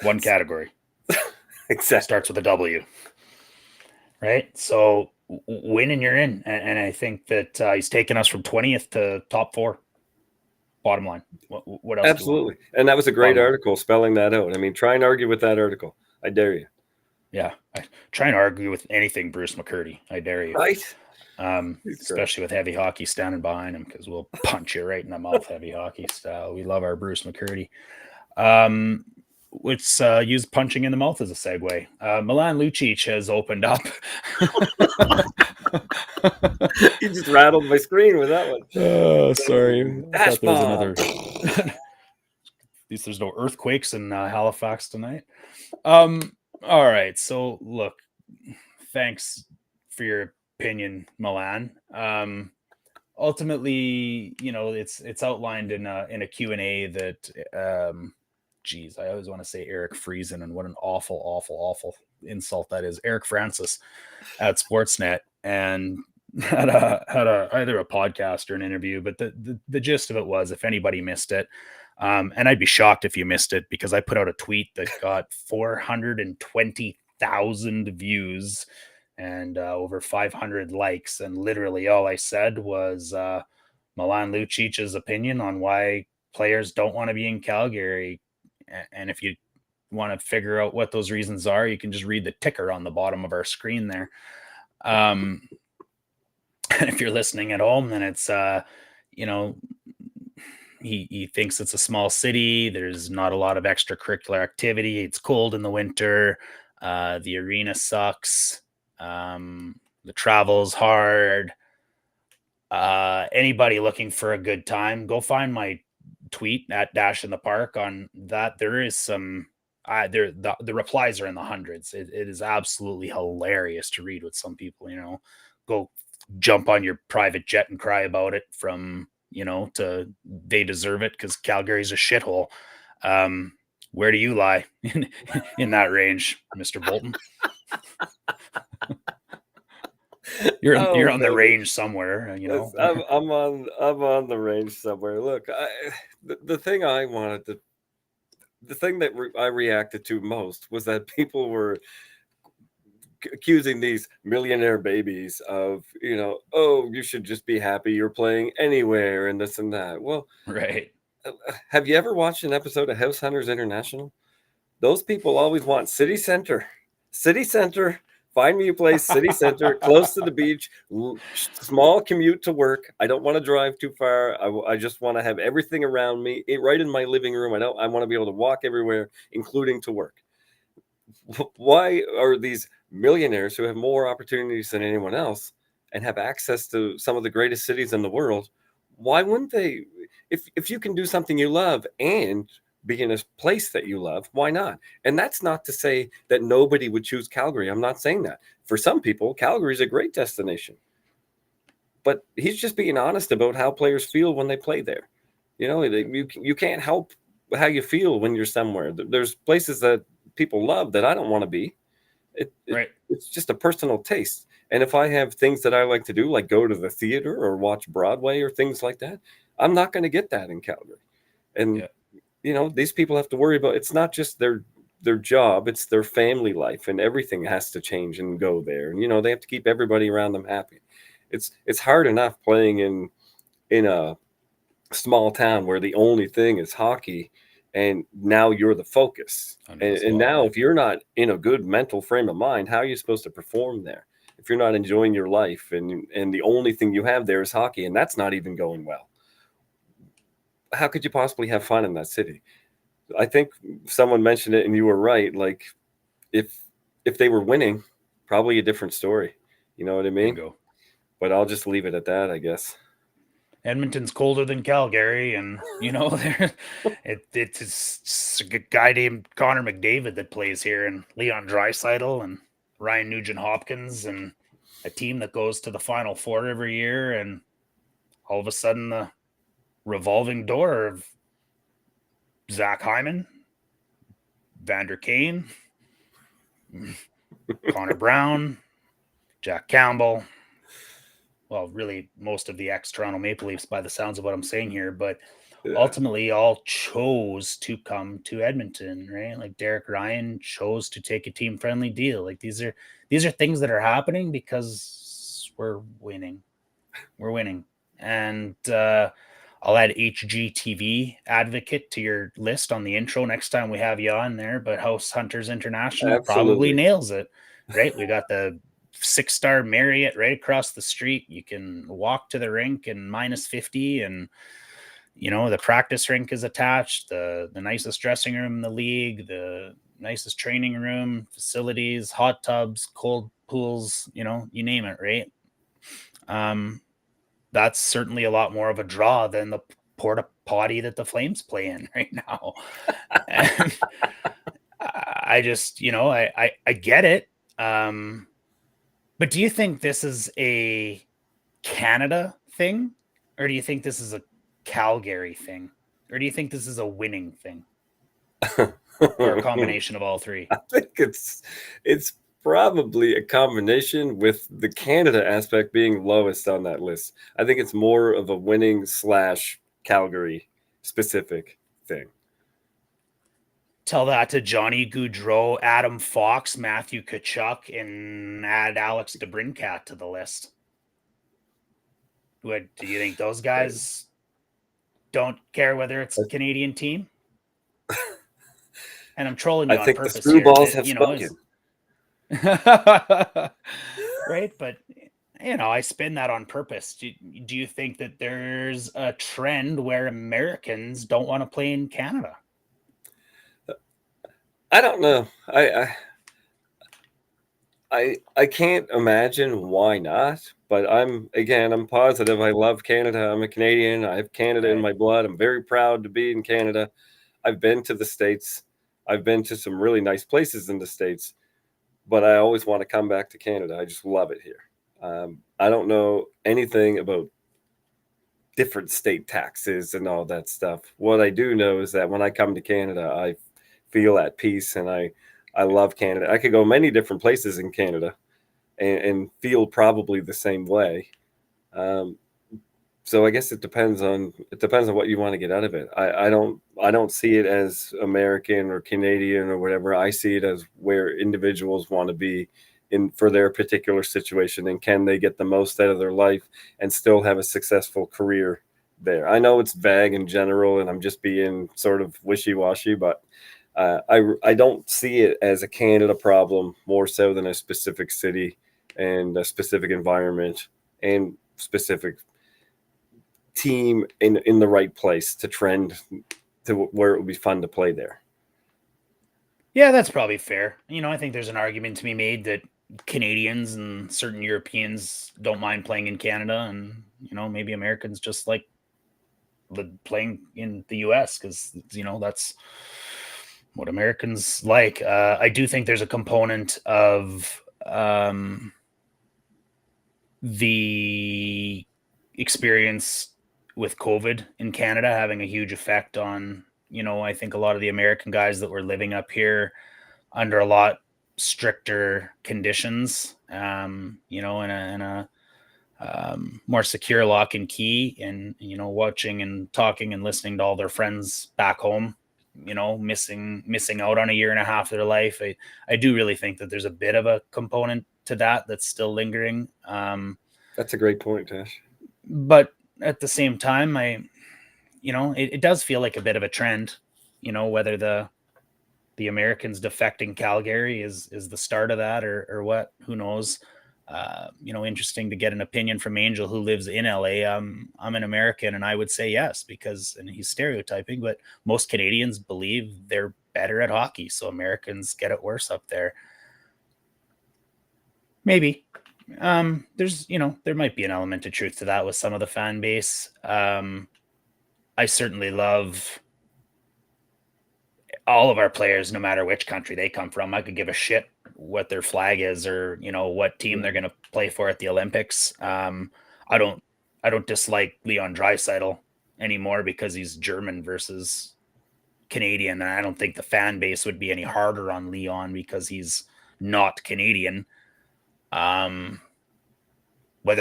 One category.
Exactly.
Starts with a W. Right? So win and you're in. And I think that he's taken us from 20th to top 4. Bottom line. What else?
Absolutely. And that was a great article spelling that out. I mean, try and argue with that article. I dare you.
Yeah, I try and argue with anything Bruce McCurdy. I dare you.
Right.
Especially with heavy hockey standing behind him, because we'll punch you right in the mouth, heavy hockey style. We love our Bruce McCurdy. Let's use punching in the mouth as a segue. Milan Lucic has opened up.
You just rattled my screen with that one.
Oh, sorry. I thought there was
bomb.
another. At least there's no earthquakes in Halifax tonight. All right. So look, thanks for your opinion, Milan. Ultimately, it's outlined in a Q&A that, geez, I always want to say Eric Friesen, and what an awful insult that is. Eric Francis at Sportsnet, and had either a podcast or an interview, but the gist of it was, if anybody missed it, and I'd be shocked if you missed it, because I put out a tweet that got 420,000 views and over 500 likes. And literally all I said was Milan Lucic's opinion on why players don't want to be in Calgary. And if you want to figure out what those reasons are, you can just read the ticker on the bottom of our screen there. And if you're listening at home, then it's, he thinks it's a small city. There's not a lot of extracurricular activity. It's cold in the winter. The arena sucks. The travel's hard. Anybody looking for a good time, go find my tweet at Dash in the Park on that. There is some, the replies are in the hundreds. It is absolutely hilarious to read what some people, go jump on your private jet and cry about it from, to they deserve it because Calgary's a shithole. Where do you lie in that range, Mr. Boulton? You're on the range somewhere,
I'm on the range somewhere. Look, the thing that I reacted to most was that people were accusing these millionaire babies of, you should just be happy you're playing anywhere and this and that. Well,
right.
Have you ever watched an episode of House Hunters International? Those people always want city center. Find me a place, city center, close to the beach, small commute to work. I don't want to drive too far. I just want to have everything around me, right in my living room. I want to be able to walk everywhere, including to work. Why are these millionaires who have more opportunities than anyone else and have access to some of the greatest cities in the world? Why wouldn't they? If you can do something you love and be in a place that you love, why not? And that's not to say that nobody would choose Calgary. I'm not saying that. For some people, Calgary is a great destination. But he's just being honest about how players feel when they play there. You can't help how you feel when you're somewhere. There's places that people love that I don't want to be.
Right.
It's just a personal taste. And if I have things that I like to do, like go to the theater or watch Broadway or things like that, I'm not going to get that in Calgary. And, these people have to worry about, it's not just their job, it's their family life, and everything has to change and go there. And, they have to keep everybody around them happy. It's hard enough playing in a small town where the only thing is hockey, and now you're the focus. And now if you're not in a good mental frame of mind, how are you supposed to perform there? If you're not enjoying your life and the only thing you have there is hockey, and that's not even going well, how could you possibly have fun in that city? I think someone mentioned it and you were right. Like if they were winning, probably a different story. You know what I mean?
Bingo.
But I'll just leave it at that, I guess.
Edmonton's colder than Calgary, and it's a guy named Connor McDavid that plays here, and Leon Draisaitl and Ryan Nugent-Hopkins, and a team that goes to the Final Four every year, and all of a sudden the revolving door of Zach Hyman, Vander Kane, Connor Brown, Jack Campbell. Well, really, most of the ex-Toronto Maple Leafs by the sounds of what I'm saying here, but ultimately all chose to come to Edmonton, right? Like Derek Ryan chose to take a team-friendly deal. Like these are things that are happening because we're winning. We're winning. And I'll add HGTV advocate to your list on the intro next time we have you on there, but House Hunters International probably nails it, right? We got the 6-star Marriott right across the street. You can walk to the rink in -50, and the practice rink is attached, the nicest dressing room in the league, the nicest training room, facilities, hot tubs, cold pools, you name it, right? That's certainly a lot more of a draw than the porta potty that the Flames play in right now. And I just, I get it. But do you think this is a Canada thing, or do you think this is a Calgary thing, or do you think this is a winning thing, or a combination of all three?
I think it's probably a combination, with the Canada aspect being lowest on that list. I think it's more of a winning / Calgary specific thing.
Tell that to Johnny Gaudreau, Adam Fox, Matthew Tkachuk, and add Alex DeBrincat to the list. What do you think? Those guys don't care whether it's a Canadian team? And I'm trolling you on purpose.
The screwballs have spoken.
Right, but I spin that on purpose. Do you think that there's a trend where Americans don't want to play in Canada?
I don't know. I can't imagine why not, but I'm positive. I love Canada. I'm a Canadian. I have Canada in my blood. I'm very proud to be in Canada. I've been to the States. I've been to some really nice places in the States, but I always want to come back to Canada. I just love it here. I don't know anything about different state taxes and all that stuff. What I do know is that when I come to Canada, I feel at peace, and I love Canada. I could go many different places in Canada and feel probably the same way. So I guess it depends on what you want to get out of it. I don't see it as American or Canadian or whatever. I see it as where individuals want to be in for their particular situation, and can they get the most out of their life and still have a successful career there. I know it's vague in general, and I'm just being sort of wishy-washy, but I don't see it as a Canada problem more so than a specific city and a specific environment and specific team in the right place to trend to where it would be fun to play there.
Yeah, that's probably fair. I think there's an argument to be made that Canadians and certain Europeans don't mind playing in Canada, and maybe Americans just like playing in the US because that's what Americans like. I do think there's a component of the experience with COVID in Canada having a huge effect on, I think a lot of the American guys that were living up here under a lot stricter conditions, in a more secure lock and key, and watching and talking and listening to all their friends back home, missing out on a year and a half of their life. I do really think that there's a bit of a component to that's still lingering.
That's a great point, Tash.
But at the same time, it does feel like a bit of a trend, whether the Americans defecting Calgary is the start of that or what, who knows. Interesting to get an opinion from Angel, who lives in LA. I'm an American, and I would say yes, and he's stereotyping, but most Canadians believe they're better at hockey, so Americans get it worse up there. Maybe. There might be an element of truth to that with some of the fan base. I certainly love all of our players, no matter which country they come from. I could give a shit what their flag is or, what team they're going to play for at the Olympics. I don't dislike Leon Draisaitl anymore because he's German versus Canadian. And I don't think the fan base would be any harder on Leon because he's not Canadian. Whether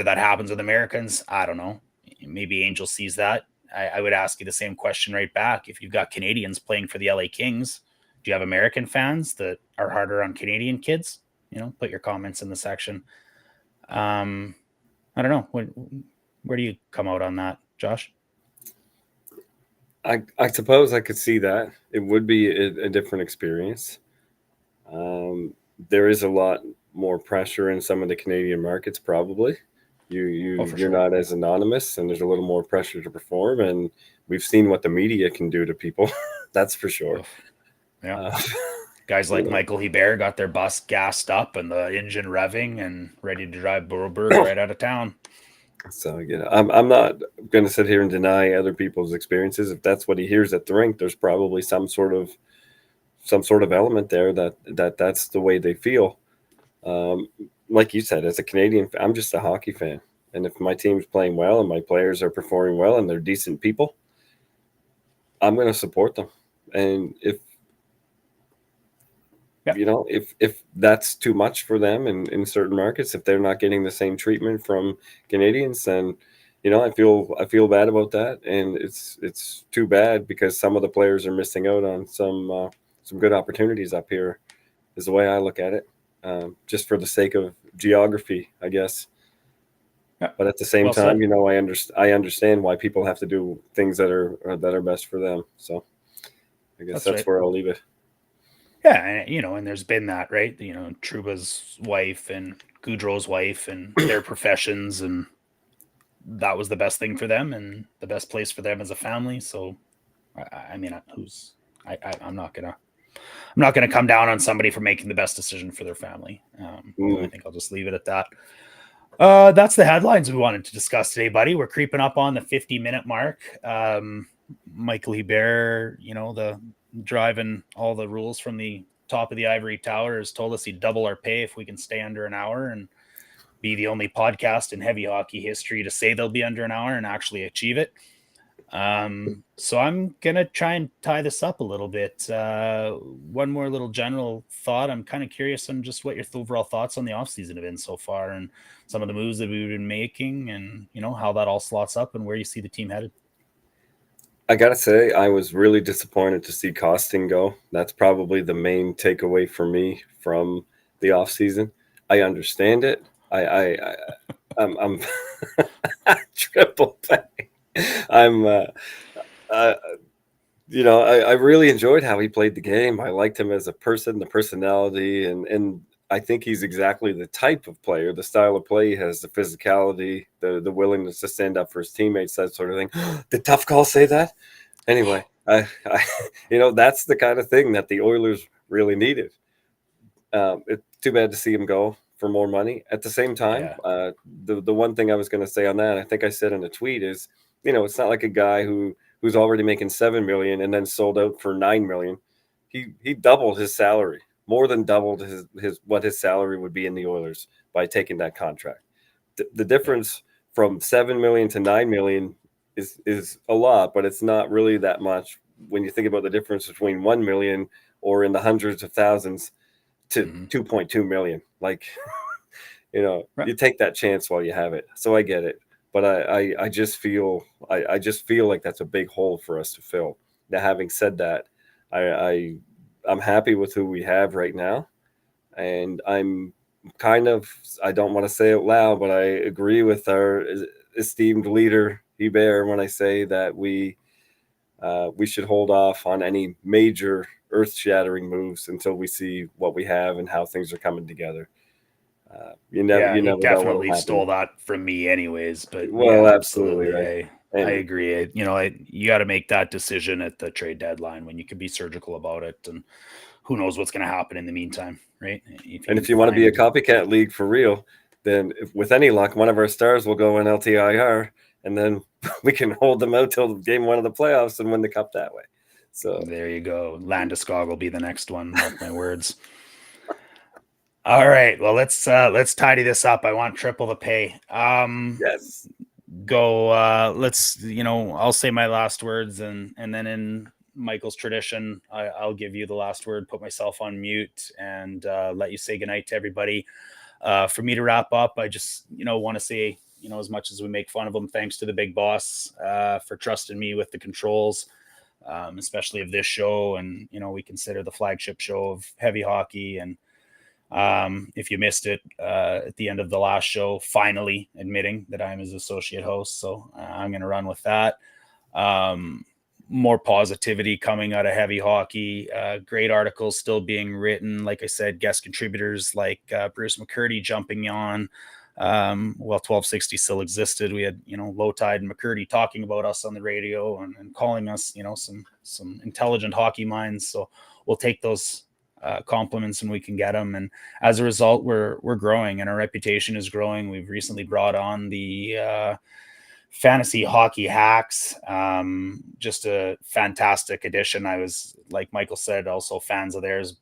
that happens with Americans, I don't know. Maybe Angel sees that. I would ask you the same question right back. If you've got Canadians playing for the LA Kings, do you have American fans that are harder on Canadian kids? Put your comments in the section. I don't know. Where do you come out on that, Josh?
I suppose I could see that. It would be a different experience. There is a lot more pressure in some of the Canadian markets, probably. You're
sure.
Not as anonymous, and there's a little more pressure to perform, and we've seen what the media can do to people. That's for sure.
Yeah. Guys like Michael Hebert got their bus gassed up and the engine revving and ready to drive Burlberg right out of town.
So I'm not going to sit here and deny other people's experiences. If that's what he hears at the rink, there's probably some sort of element there that's the way they feel. Like you said, as a Canadian, I'm just a hockey fan. And if my team's playing well and my players are performing well and they're decent people, I'm going to support them. And if that's too much for them in certain markets, if they're not getting the same treatment from Canadians, then, I feel bad about that. And it's too bad because some of the players are missing out on some good opportunities up here is the way I look at it. Just for the sake of geography, I guess.
Yeah.
But at the same time, I understand why people have to do things that are best for them. So I guess that's
right.
where I'll leave it.
Yeah, and there's been that, right? Trouba's wife and Goudreau's wife and their professions, and that was the best thing for them and the best place for them as a family. So, I'm not gonna come down on somebody for making the best decision for their family. I think I'll just leave it at that. That's the headlines we wanted to discuss today, buddy. We're creeping up on the 50-minute mark. Michael Hebert, the driving all the rules from the top of the ivory tower, has told us he'd double our pay if we can stay under an hour and be the only podcast in heavy hockey history to say they'll be under an hour and actually achieve it. So I'm going to try and tie this up a little bit. One more little general thought. I'm kind of curious on just what your overall thoughts on the offseason have been so far and some of the moves that we've been making and, how that all slots up and where you see the team headed.
I got to say, I was really disappointed to see Costin go. That's probably the main takeaway for me from the offseason. I understand it. I'm triple pay. I really enjoyed how he played the game. I liked him as a person, the personality, and I think he's exactly the type of player, the style of play he has, the physicality, the willingness to stand up for his teammates, that sort of thing. Did Tough Call say that? Anyway, I that's the kind of thing that the Oilers really needed. It's too bad to see him go for more money. At the same time, the one thing I was going to say on that, I think I said in a tweet, is it's not like a guy who's already making $7 million and then sold out for $9 million. He doubled his salary, more than doubled his salary would be in the Oilers by taking that contract. The difference from $7 million to $9 million is a lot, but it's not really that much when you think about the difference between $1 million or in the hundreds of thousands to $2.2 million. Like,
Right.
you take that chance while you have it. So I get it. But I just feel like that's a big hole for us to fill. Now, having said that, I'm happy with who we have right now, and I'm I don't want to say it loud, but I agree with our esteemed leader Hebert when I say that we should hold off on any major earth-shattering moves until we see what we have and how things are coming together. You
Yeah,
never
he
know what will
definitely
happen.
stole that from me anyways, but
Well,
yeah,
absolutely,
absolutely.
right.
I
And
agree. You got to make that decision at the trade deadline when you can be surgical about it, and who knows what's going to happen in the meantime, right? If you
and
can
if you want to be a
find,
copycat league for real, then with any luck, one of our stars will go in LTIR, and then we can hold them out till game one of the playoffs and win the cup that way. So
there you go. Landeskog will be the next one. Mark my words. All right. Well, let's tidy this up. I want triple the pay.
yes,
Go let's I'll say my last words, and then in Michael's tradition, I'll give you the last word, put myself on mute, and let you say goodnight to everybody. For me to wrap up, I just want to say, as much as we make fun of him, thanks to the big boss for trusting me with the controls, especially of this show. And we consider the flagship show of heavy hockey. And if you missed it at the end of the last show, finally admitting that I'm his associate host. So I'm going to run with that. More positivity coming out of heavy hockey. Great articles still being written. Like I said, guest contributors like Bruce McCurdy jumping on. While 1260 still existed, we had Low Tide and McCurdy talking about us on the radio and calling us some intelligent hockey minds. So we'll take those compliments when we can get them, and as a result, we're growing and our reputation is growing. We've recently brought on the fantasy hockey hacks, just a fantastic addition. I was, like Michael said, also fans of theirs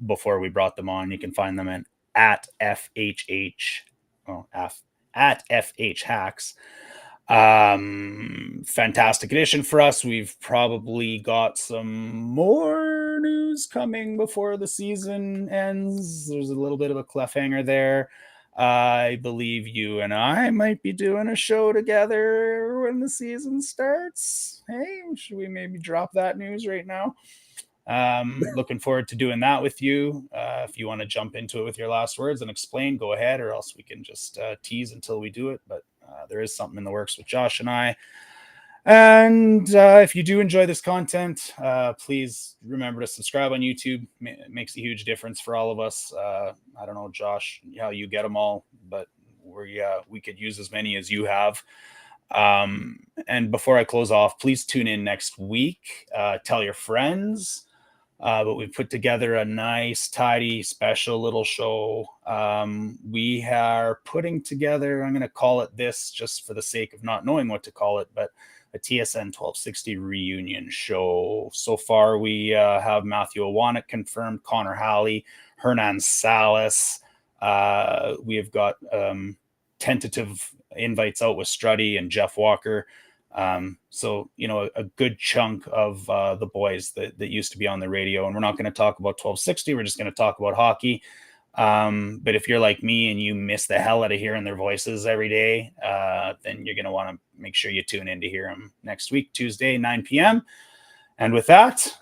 before we brought them on. You can find them at FHH at FH hacks. Fantastic addition for us. We've probably got some more news coming before the season ends. There's a little bit of a cliffhanger there. I believe you and I might be doing a show together when the season starts. Hey, should we maybe drop that news right now? Looking forward to doing that with you. If you want to jump into it with your last words and explain, go ahead, or else we can just tease until we do it. But there is something in the works with Josh and I. And if you do enjoy this content, please remember to subscribe on YouTube. It makes a huge difference for all of us. I don't know, Josh, how you get them all, but we could use as many as you have. And before I close off, please tune in next week. Tell your friends. But we've put together a nice, tidy, special little show. We are putting together, I'm going to call it this just for the sake of not knowing what to call it, but a TSN 1260 reunion show. So far, we have Matthew Owanek confirmed, Connor Halley, Hernan Salas. We have got tentative invites out with Struddy and Jeff Walker. So, a good chunk of the boys that used to be on the radio. And we're not going to talk about 1260. We're just going to talk about hockey. But if you're like me and you miss the hell out of hearing their voices every day, then you're going to want to make sure you tune in to hear them next week, Tuesday, 9 p.m. And with that,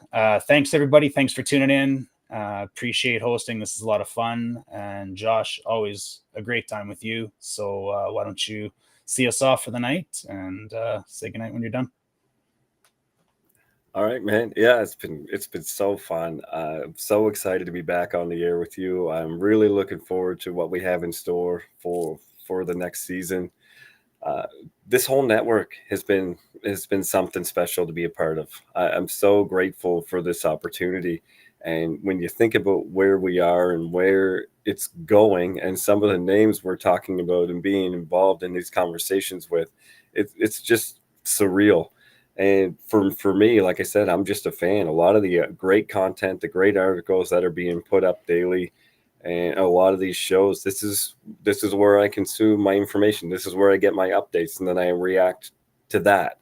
thanks, everybody. Thanks for tuning in. Appreciate hosting. This is a lot of fun. And Josh, always a great time with you. So why don't you see us off for the night and say goodnight when you're done.
All right, man. Yeah, it's been so fun. I'm so excited to be back on the air with you. I'm really looking forward to what we have in store for the next season. This whole network has been something special to be a part of. I'm so grateful for this opportunity. And when you think about where we are and where it's going, and some of the names we're talking about and being involved in these conversations with, it's just surreal. And for me, like I said, I'm just a fan. A lot of the great content, the great articles that are being put up daily, and a lot of these shows, this is where I consume my information. This is where I get my updates, and then I react to that.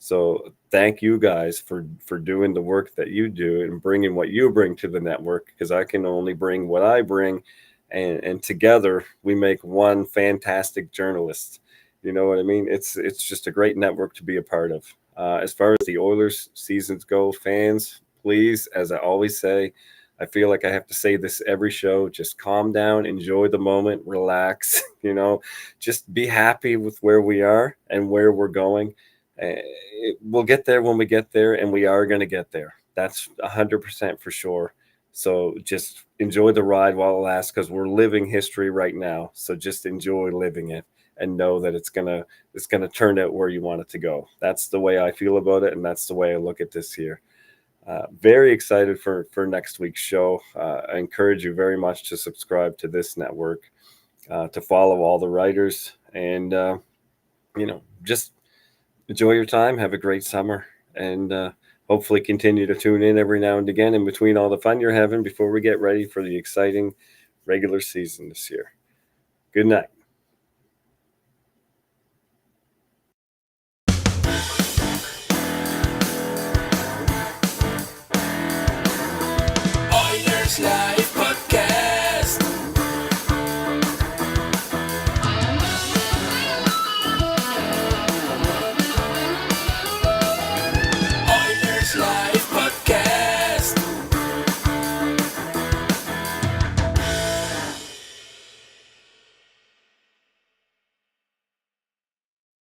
So thank you guys for doing the work that you do and bringing what you bring to the network, because I can only bring what I bring, and together we make one fantastic journalist. You know what I mean? It's just a great network to be a part of. As far as the Oilers seasons go, fans, please, as I always say, I feel like I have to say this every show, just calm down, enjoy the moment, relax, just be happy with where we are and where we're going. We'll get there when we get there, and we are going to get there. That's 100% for sure. So just enjoy the ride while it lasts, because we're living history right now. So just enjoy living it and know that it's gonna turn out where you want it to go. That's the way I feel about it, and that's the way I look at this here. Very excited for next week's show. I encourage you very much to subscribe to this network, to follow all the writers, and just enjoy your time. Have a great summer, and hopefully continue to tune in every now and again in between all the fun you're having before we get ready for the exciting regular season this year. Good night.